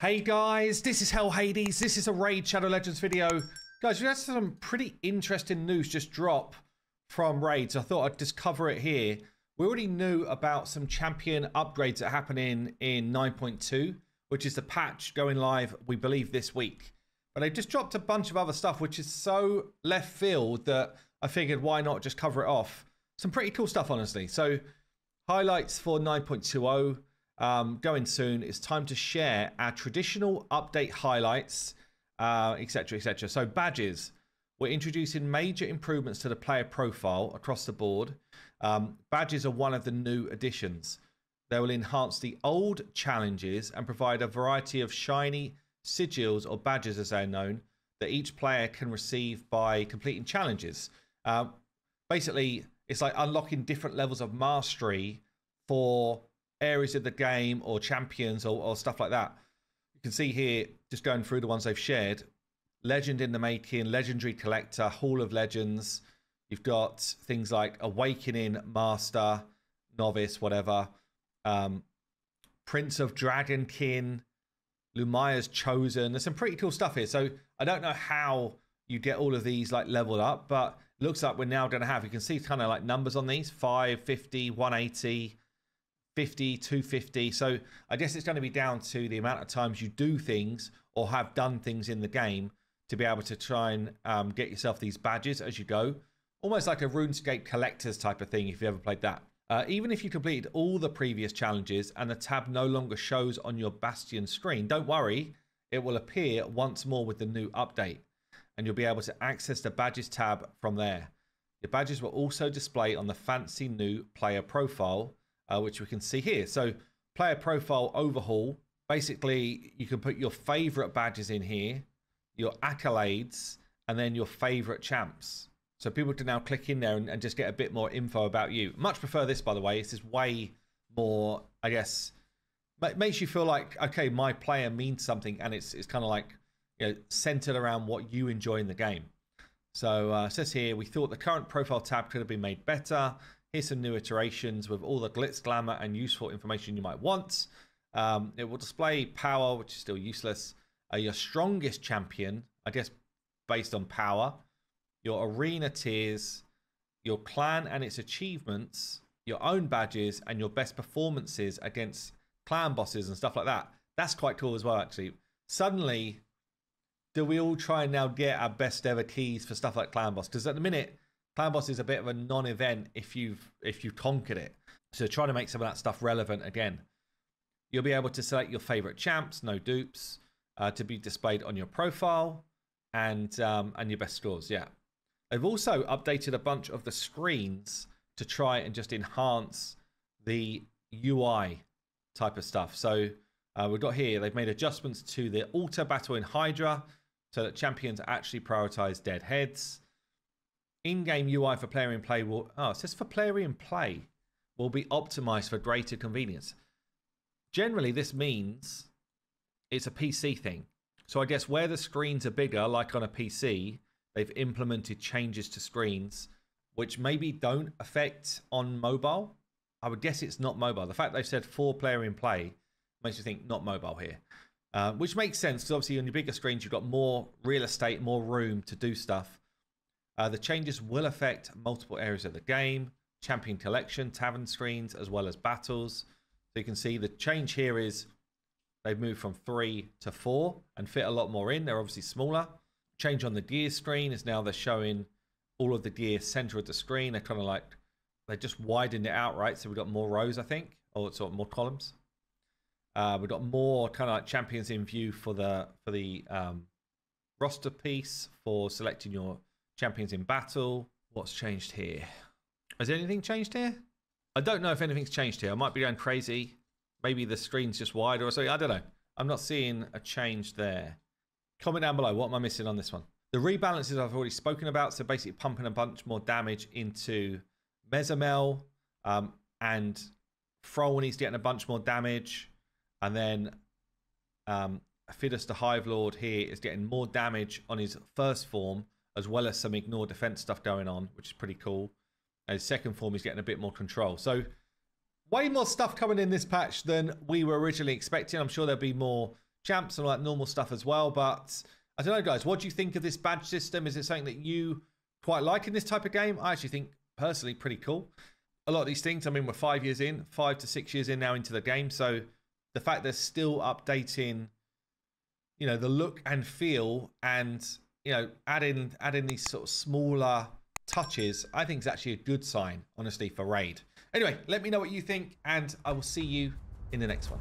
Hey guys, this is Hell Hades. This is a Raid Shadow Legends video. Guys, we had some pretty interesting news just drop from Raid, so I thought I'd just cover it here. We already knew about some champion upgrades that happen in 9.2, which is the patch going live, we believe, this week. But they just dropped a bunch of other stuff, which is so left field that I figured why not just cover it off. Some pretty cool stuff, honestly. So, highlights for 9.20. Going soon. It's time to share our traditional update highlights, etc, etc. So badges, we're introducing major improvements to the player profile across the board. Badges are one of the new additions. They will enhance the old challenges and provide a variety of shiny sigils, or badges as they're known, that each player can receive by completing challenges. Basically, it's like unlocking different levels of mastery for areas of the game or champions or stuff like that. You can see here, just going through the ones they've shared: Legend in the Making, Legendary Collector, Hall of Legends. You've got things like Awakening Master, Novice, whatever. Prince of Dragonkin, Lumire's Chosen. There's some pretty cool stuff here. So I don't know how you get all of these like leveled up, but it looks like we're now going to have, you can see kind of like numbers on these: 550, 180, 50, 250. So I guess it's going to be down to the amount of times you do things or have done things in the game to be able to try and get yourself these badges as you go. Almost like a RuneScape collectors type of thing if you ever played that. Even if you completed all the previous challenges and the tab no longer shows on your Bastion screen, don't worry, it will appear once more with the new update, and you'll be able to access the badges tab from there. Your badges will also display on the fancy new player profile, which we can see here. So player profile overhaul, basically you can put your favorite badges in here, your accolades, and then your favorite champs. So people can now click in there and just get a bit more info about you. Much prefer this, by the way. This is way more, I guess, makes you feel like, okay, my player means something, and it's kind of like, you know, centered around what you enjoy in the game. So it says here, we thought the current profile tab could have been made better. Here's some new iterations with all the glitz, glamour, and useful information you might want. It will display power, which is still useless. Your strongest champion, I guess, based on power. Your arena tiers. Your clan and its achievements. Your own badges, and your best performances against clan bosses and stuff like that. That's quite cool as well, actually. Suddenly, do we all try and now get our best ever keys for stuff like clan boss? Because at the minute, clan boss is a bit of a non-event if you've conquered it. So try to make some of that stuff relevant again. You'll be able to select your favorite champs, no dupes, to be displayed on your profile, and your best scores. Yeah, they've also updated a bunch of the screens to try and just enhance the UI type of stuff. So we've got here, they've made adjustments to the auto battle in Hydra so that champions actually prioritize dead heads. In-game UI for player in play will, it says for player in play, will be optimized for greater convenience. Generally, this means it's a PC thing. So I guess where the screens are bigger, like on a PC, they've implemented changes to screens, which maybe don't affect on mobile. I would guess it's not mobile. The fact they've said for player in play makes you think not mobile here. Which makes sense, because obviously on your bigger screens, you've got more real estate, more room to do stuff. The changes will affect multiple areas of the game: champion collection, tavern screens, as well as battles. So you can see the change here is they've moved from 3 to 4 and fit a lot more in. They're obviously smaller. Change on the gear screen is now they're showing all of the gear center of the screen. They're kind of like, they just widened it out, right? So we've got more rows, I think, or sort of more columns. We've got more kind of like champions in view for the roster piece for selecting your champions in battle. What's changed here? Has anything changed here? I don't know if anything's changed here. I might be going crazy. Maybe the screen's just wider or something. I don't know. I'm not seeing a change there. Comment down below. What am I missing on this one? The rebalances I've already spoken about. So basically pumping a bunch more damage into Mezamel. And Frolny's getting a bunch more damage. And then Fateless the Hive Lord here is getting more damage on his first form, as well as some ignore defense stuff going on, which is pretty cool. And his second form is getting a bit more control. So way more stuff coming in this patch than we were originally expecting. I'm sure there'll be more champs and all that normal stuff as well. But I don't know, guys, what do you think of this badge system? Is it something that you quite like in this type of game? I actually think, personally, pretty cool. A lot of these things, I mean, we're 5 years in, 5 to 6 years in now into the game. So the fact they're still updating, you know, the look and feel and, you know, adding these sort of smaller touches, I think is actually a good sign, honestly, for Raid. Anyway, let me know what you think, and I will see you in the next one.